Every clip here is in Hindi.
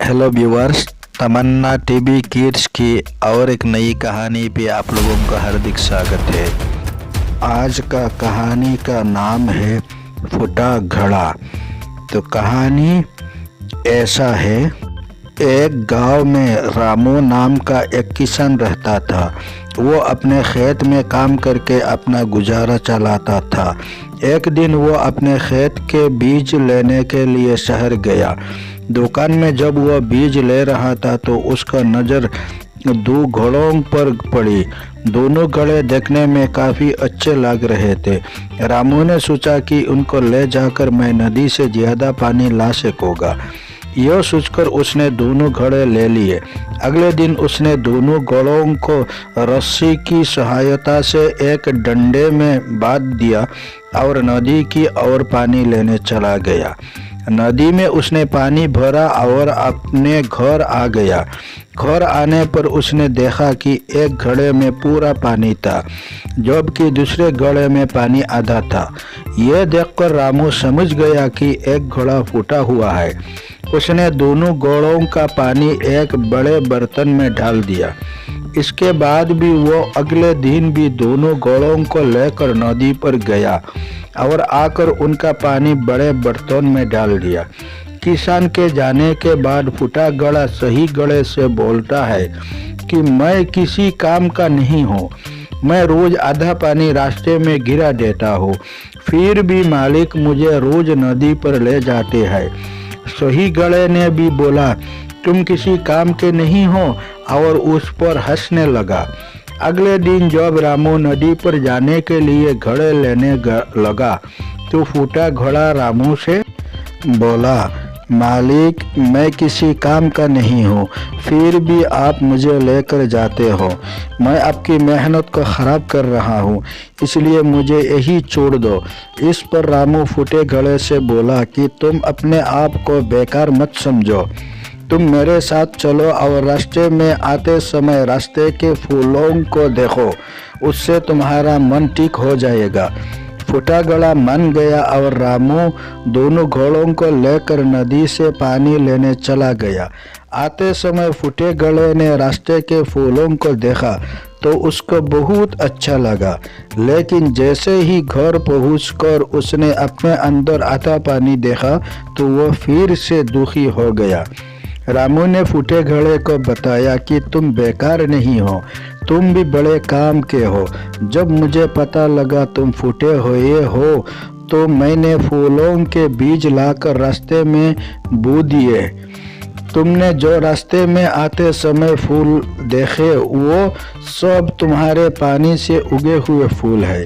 हेलो व्यूवर्स, तमन्ना टीवी किड्स की और एक नई कहानी पे आप लोगों का हार्दिक स्वागत है। आज का कहानी का नाम है फूटा घड़ा। तो कहानी ऐसा है, एक गांव में रामू नाम का एक किसान रहता था। वो अपने खेत में काम करके अपना गुजारा चलाता था। एक दिन वो अपने खेत के बीज लेने के लिए शहर गया। दुकान में जब वह बीज ले रहा था तो उसका नज़र दो घड़ों पर पड़ी। दोनों घड़े देखने में काफ़ी अच्छे लग रहे थे। रामू ने सोचा कि उनको ले जाकर मैं नदी से ज़्यादा पानी ला सकूँगा। यह सोचकर उसने दोनों घड़े ले लिए। अगले दिन उसने दोनों घड़ों को रस्सी की सहायता से एक डंडे में बांध दिया और नदी की ओर पानी लेने चला गया। नदी में उसने पानी भरा और अपने घर आ गया। घर आने पर उसने देखा कि एक घड़े में पूरा पानी था, जबकि दूसरे घड़े में पानी आधा था। यह देखकर रामू समझ गया कि एक घड़ा फूटा हुआ है। उसने दोनों घड़ों का पानी एक बड़े बर्तन में डाल दिया। इसके बाद भी वो अगले दिन भी दोनों घड़ों को लेकर नदी पर गया और आकर उनका पानी बड़े बर्तन में डाल दिया। किसान के जाने के बाद फूटा घड़ा सही घड़े से बोलता है कि मैं किसी काम का नहीं हूँ। मैं रोज आधा पानी रास्ते में गिरा देता हूँ, फिर भी मालिक मुझे रोज नदी पर ले जाते हैं। सही घड़े ने भी बोला, तुम किसी काम के नहीं हो, और उस पर हंसने लगा। अगले दिन जब रामू नदी पर जाने के लिए घड़े लेने लगा तो फूटा घड़ा रामू से बोला, मालिक मैं किसी काम का नहीं हूँ, फिर भी आप मुझे लेकर जाते हो। मैं आपकी मेहनत को ख़राब कर रहा हूँ, इसलिए मुझे यही छोड़ दो। इस पर रामू फूटे घड़े से बोला कि तुम अपने आप को बेकार मत समझो। तुम मेरे साथ चलो और रास्ते में आते समय रास्ते के फूलों को देखो, उससे तुम्हारा मन ठीक हो जाएगा। फूटा घड़ा मान गया और रामू दोनों घड़ों को लेकर नदी से पानी लेने चला गया। आते समय फूटे घड़े ने रास्ते के फूलों को देखा तो उसको बहुत अच्छा लगा, लेकिन जैसे ही घर पहुंचकर उसने अपने अंदर आता पानी देखा तो वह फिर से दुखी हो गया। रामू ने फूटे घड़े को बताया कि तुम बेकार नहीं हो, तुम भी बड़े काम के हो। जब मुझे पता लगा तुम फूटे हुए हो तो मैंने फूलों के बीज लाकर रास्ते में बो दिए। तुमने जो रास्ते में आते समय फूल देखे वो सब तुम्हारे पानी से उगे हुए फूल है।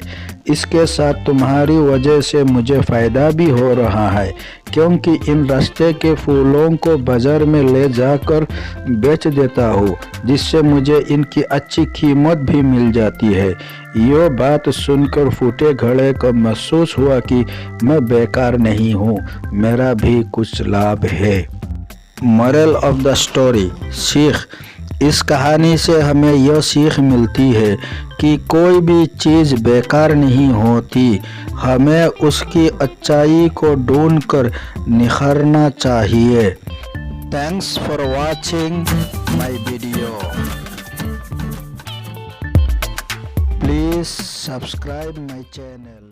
इसके साथ तुम्हारी वजह से मुझे फ़ायदा भी हो रहा है, क्योंकि इन रास्ते के फूलों को बाज़ार में ले जाकर बेच देता हूँ, जिससे मुझे इनकी अच्छी कीमत भी मिल जाती है। यह बात सुनकर फूटे घड़े को महसूस हुआ कि मैं बेकार नहीं हूँ, मेरा भी कुछ लाभ है। मॉरल ऑफ द स्टोरी, सीख। इस कहानी से हमें यह सीख मिलती है कि कोई भी चीज़ बेकार नहीं होती, हमें उसकी अच्छाई को ढूंढकर निखारना चाहिए। Thanks for watching my video. Please subscribe my channel.